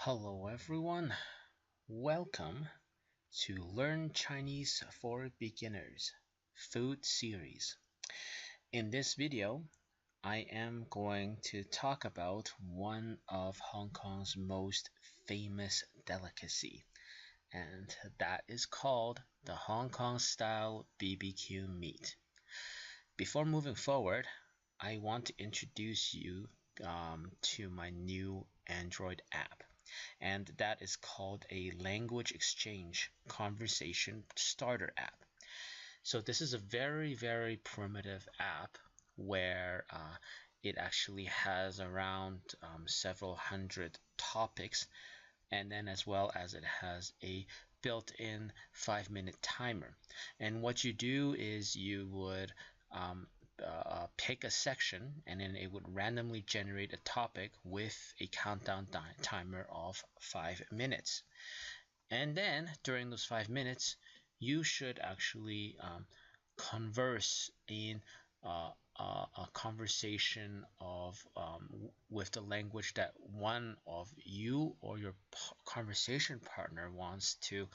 Hello everyone, welcome to Learn Chinese for Beginners Food Series. In this video, I am going to talk about one of Hong Kong's most famous delicacy, and that is called the Hong Kong style BBQ meat. Before moving forward, I want to introduce you to my new Android app. And that is called a language exchange conversation starter app. So this is a very primitive app where it actually has around several hundred topics, and then as well as it has a built-in 5-minute timer. And what you do is you would pick a section, and then it would randomly generate a topic with a countdown timer of 5 minutes. And then during those 5 minutes, you should actually converse in a conversation of with the language that one of you or your conversation partner wants to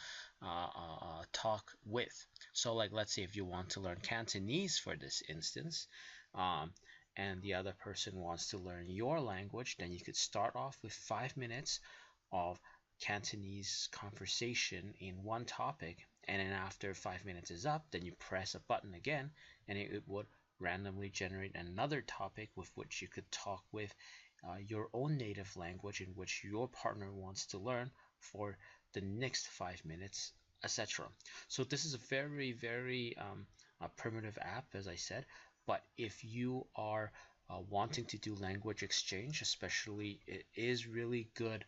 talk with. So like, let's say if you want to learn Cantonese for this instance, and the other person wants to learn your language, then you could start off with 5 minutes of Cantonese conversation in one topic, and then after 5 minutes is up, then you press a button again, and it would randomly generate another topic with which you could talk with your own native language in which your partner wants to learn for the next 5 minutes, etc. So this is a very primitive app, as I said, but if you are wanting to do language exchange, especially, it is really good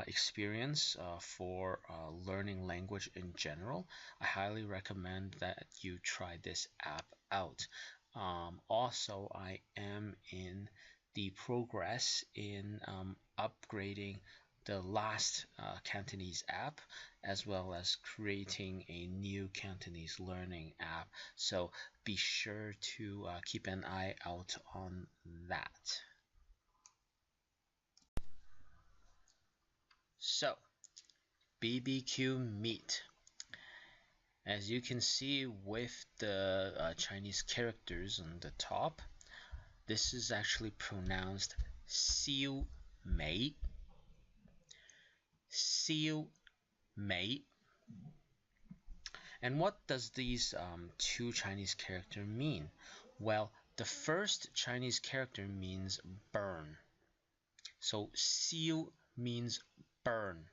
experience for learning language in general. I highly recommend that you try this app out. Also, I am in the progress in upgrading the last Cantonese app, as well as creating a new Cantonese learning app. So be sure to keep an eye out on that. So, BBQ meat. As you can see with the Chinese characters on the top, this is actually pronounced Xiu Mei. Xiu Mei. And what does these two Chinese characters mean? Well, the first Chinese character means burn. So Xiu means burn.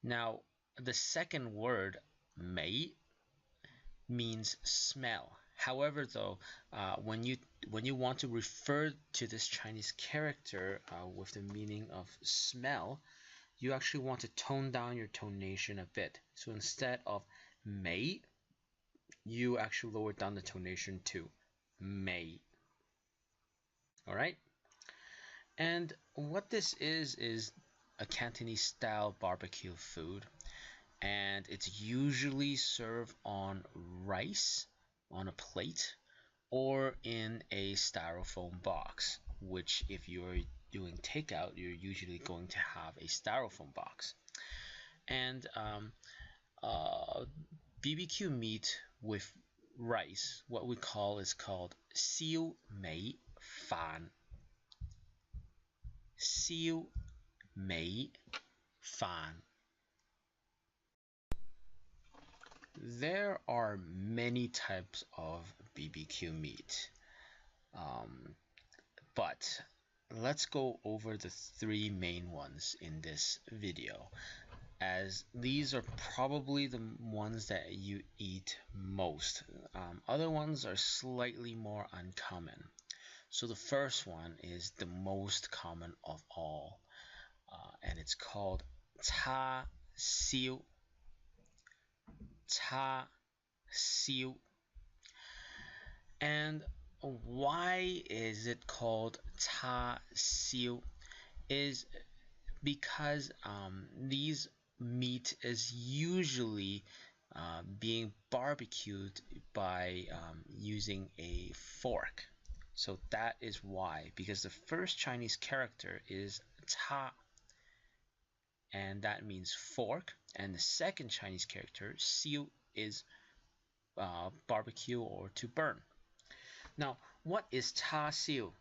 Now, the second word, mei, means smell. However, though, when you want to refer to this Chinese character with the meaning of smell, you actually want to tone down your tonation a bit. So instead of mei, you actually lower down the tonation to mei. All right? And what this is a Cantonese style barbecue food, and it's usually served on rice on a plate or in a styrofoam box, which if you're doing takeout, you're usually going to have a styrofoam box. And BBQ meat with rice, what we call is called Xiu Mei Fan. Xiu Mei Fan. There are many types of BBQ meat, but let's go over the 3 main ones in this video, as these are probably the ones that you eat most. Other ones are slightly more uncommon. So the first one is the most common of all, and it's called cha xiu. Cha xiu. And why is it called cha xiu? Is because these meat is usually being barbecued by using a fork. So that is why, because the first Chinese character is ta, and that means fork. And the second Chinese character, xiu, is barbecue or to burn. Now, what is cha xiu?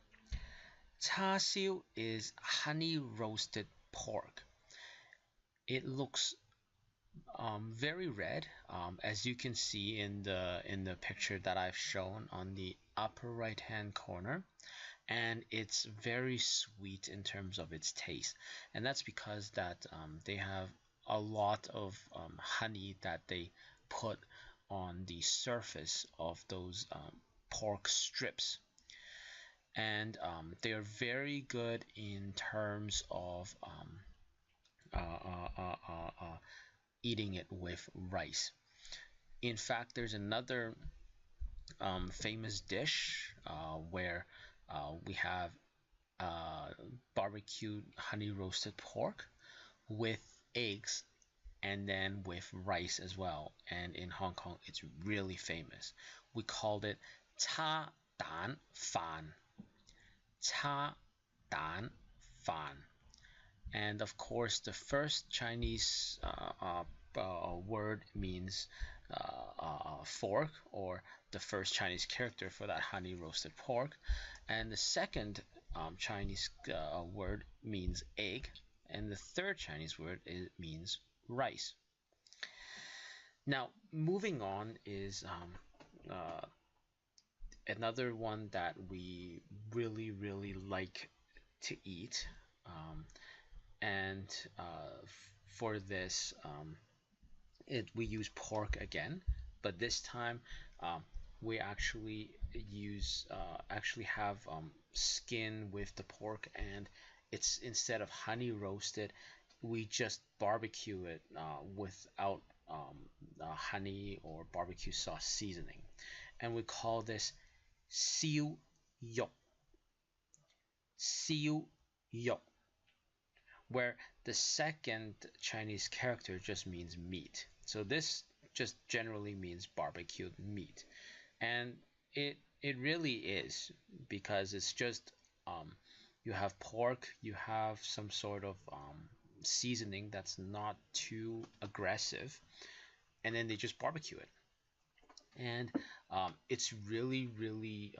Cha xiu is honey roasted pork. It looks very red, as you can see in the picture that I've shown on the upper right hand corner, and it's very sweet in terms of its taste, and that's because that they have a lot of honey that they put on the surface of those pork strips, and they're very good in terms of uh, uh, uh, uh, uh, eating it with rice. In fact, there's another famous dish where we have uh, barbecued honey roasted pork with eggs and then with rice as well. And in Hong Kong, it's really famous. We called it cha dan fan. Cha dan fan. And of course, the first Chinese word means fork, or the first Chinese character for that honey roasted pork. And the second Chinese word means egg. And the third Chinese word means rice. Now, moving on is another one that we really, really like to eat. And for this, we use pork again, but this time we actually have skin with the pork, and it's instead of honey roasted, we just barbecue it without honey or barbecue sauce seasoning, and we call this siu yok. Siu yok, where the second Chinese character just means meat. So this just generally means barbecued meat. And it really is, because it's just you have pork, you have some sort of seasoning that's not too aggressive, and then they just barbecue it. And it's really, really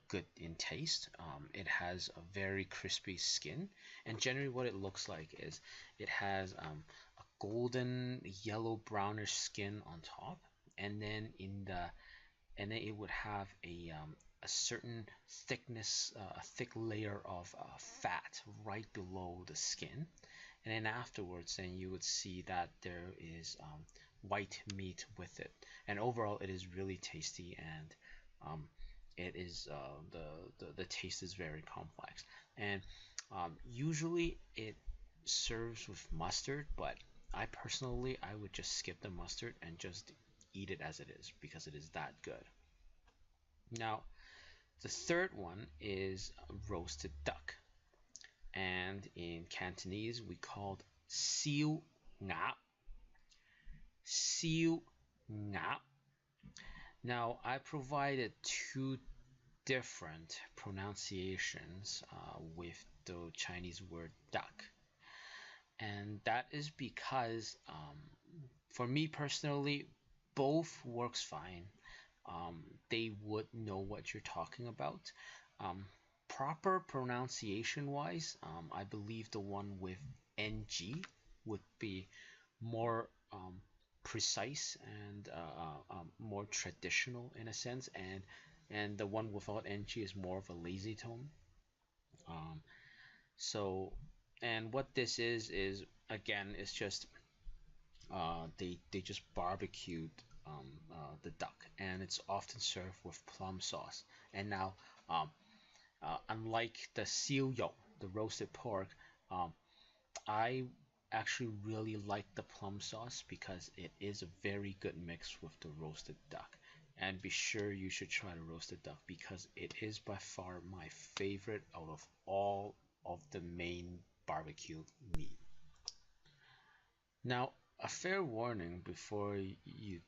good in taste. It has a very crispy skin, and generally what it looks like is it has a golden yellow brownish skin on top, and then it would have a certain thickness, a thick layer of fat right below the skin, and then afterwards then you would see that there is white meat with it, and overall it is really tasty, and it is the taste is very complex, and usually it serves with mustard, but I would just skip the mustard and just eat it as it is, because it is that good. Now, the third one is roasted duck, and in Cantonese we called siu nga. Siu nga. Now, I provided two different pronunciations with the Chinese word duck, and that is because for me personally, both works fine. They would know what you're talking about. Um, Proper pronunciation wise, I believe the one with ng would be more precise and more traditional in a sense, and the one without ng is more of a lazy tone. Um, so, and what this is again, it's just they just barbecued the duck, and it's often served with plum sauce. And now, unlike the siu yok, the roasted pork, um, I actually really like the plum sauce because it is a very good mix with the roasted duck. And be sure you should try the roasted duck, because it is by far my favorite out of all of the main barbecue meat. Now, a fair warning before you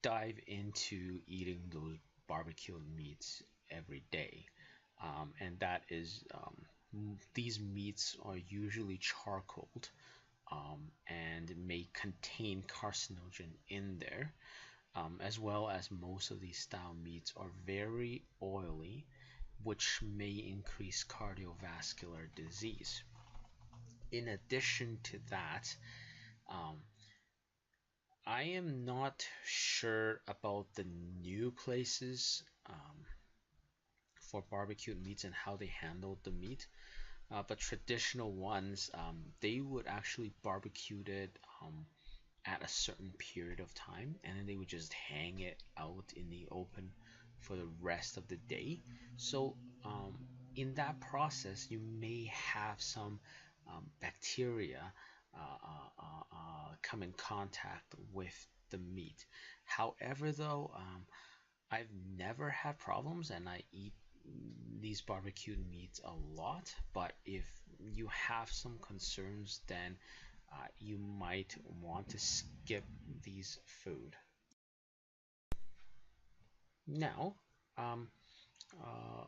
dive into eating those barbecue meats every day. and that is these meats are usually charcoaled and may contain carcinogen in there, as well as most of these style meats are very oily, which may increase cardiovascular disease. In addition to that, um, I am not sure about the new places for barbecued meats and how they handled the meat. But traditional ones, they would actually barbecue it at a certain period of time, and then they would just hang it out in the open for the rest of the day. So in that process, you may have some bacteria come in contact with the meat. However, though, I've never had problems, and I eat these barbecued meats a lot. But if you have some concerns, then you might want to skip these food. Now, um, uh,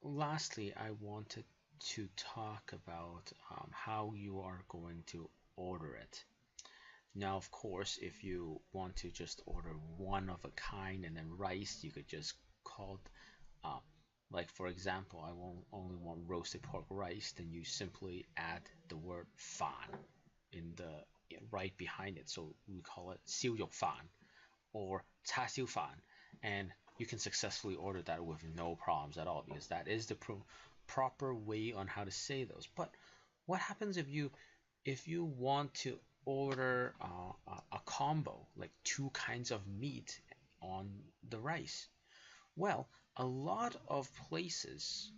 lastly, I wanted to talk about how you are going to order it. Now, of course, if you want to just order one of a kind and then rice, you could just call it, like for example, I only want roasted pork rice, then you simply add the word fan in the right behind it. So we call it 燒肉飯 or 叉燒飯, and you can successfully order that with no problems at all, because that is the proper way on how to say those. But what happens if you want to order a combo, like two kinds of meat on the rice? Well, a lot of places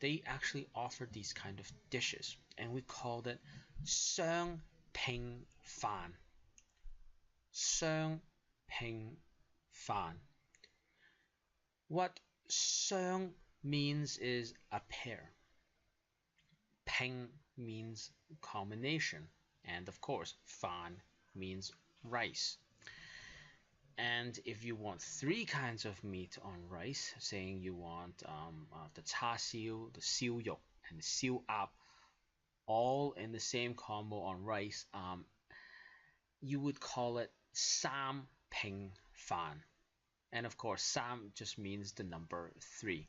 they actually offer these kind of dishes, and we called it 雙拼飯. 雙拼飯. What 雙 means is a pair. 拼 means combination, and of course 飯 means rice. And if you want three kinds of meat on rice, saying you want the 叉燒, the 燒肉, and the 燒鴨, all in the same combo on rice, you would call it 三拼飯. And of course, 三 just means the number 3.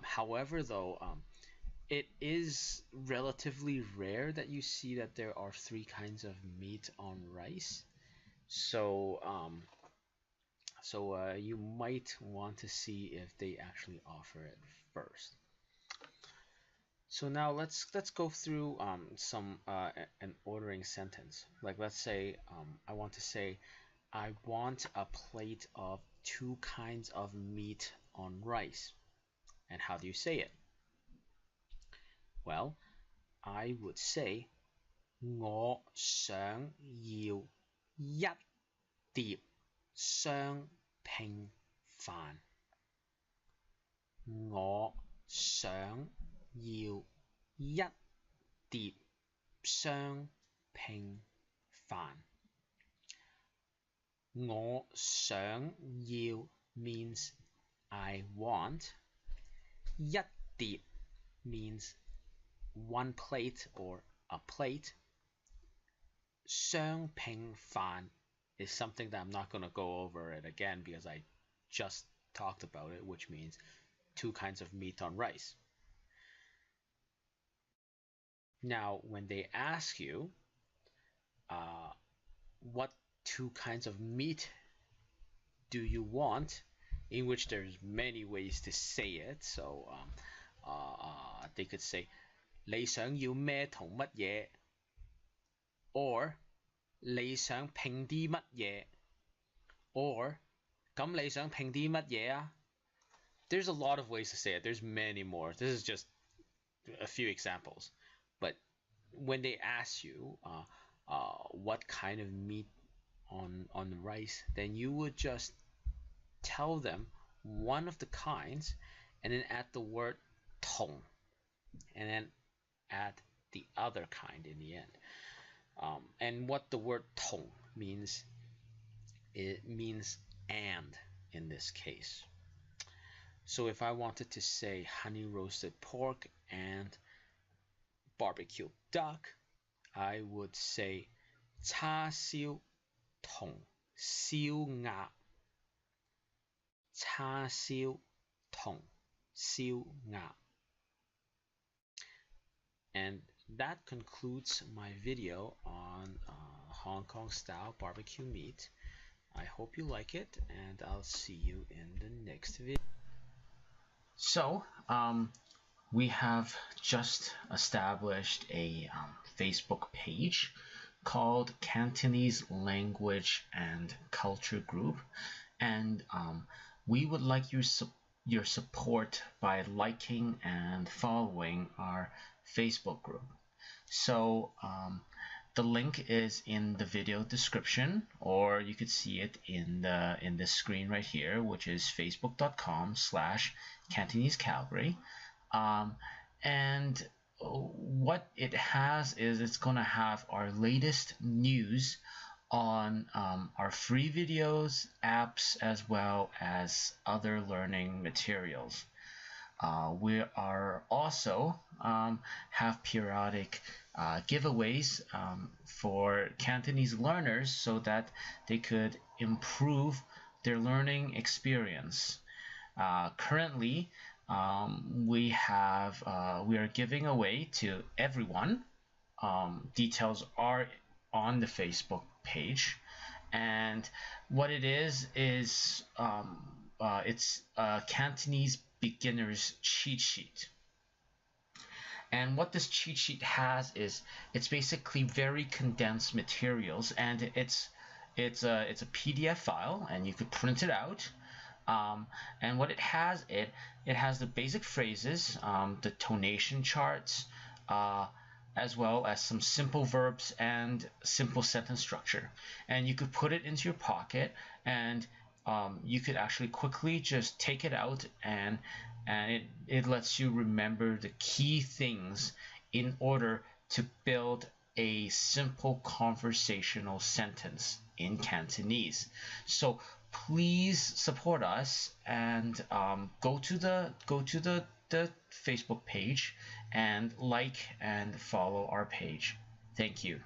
However, though, it is relatively rare that you see that there are three kinds of meat on rice. So, you might want to see if they actually offer it first. So now let's go through an ordering sentence. Like let's say I want to say I want a plate of two kinds of meat on rice. And how do you say it? Well, I would say 我想要一碟雙拼飯. 我想要一碟雙拼飯. 我想要 means I want. 一碟 means one plate or a plate. 雙拼飯 is something that I'm not going to go over it again because I just talked about it, which means two kinds of meat on rice. Now, when they ask you what two kinds of meat do you want, in which there's many ways to say it, so they could say 你想要咩同乜嘢 or 你想拼啲乜嘢 or 咁你想拼啲乜嘢啊? There's a lot of ways to say it. There's many more. This is just a few examples. But when they ask you what kind of meat on the rice, then you would just tell them one of the kinds and then add the word 同 and then add the other kind in the end. And what the word 同 means, it means and in this case. So if I wanted to say honey roasted pork and barbecue duck, I would say 叉燒同燒鴨，叉燒同燒鴨。And that concludes my video on Hong Kong style barbecue meat. I hope you like it, and I'll see you in the next video. So, we have just established a Facebook page called Cantonese Language and Culture Group, and we would like your support by liking and following our Facebook group. So the link is in the video description, or you could see it in the screen right here, which is facebook.com/Cantonese Calgary. And what it has is it's going to have our latest news on our free videos, apps, as well as other learning materials. We are also have periodic giveaways for Cantonese learners so that they could improve their learning experience. Currently, we are giving away to everyone. Details are on the Facebook page, and what it is it's a Cantonese beginner's cheat sheet. And what this cheat sheet has is it's basically very condensed materials, and it's a PDF file, and you could print it out. And what it has, it has the basic phrases, the tonation charts, as well as some simple verbs and simple sentence structure. And you could put it into your pocket, and you could actually quickly just take it out, and it lets you remember the key things in order to build a simple conversational sentence in Cantonese. So please support us and go to the Facebook page and like and follow our page. Thank you.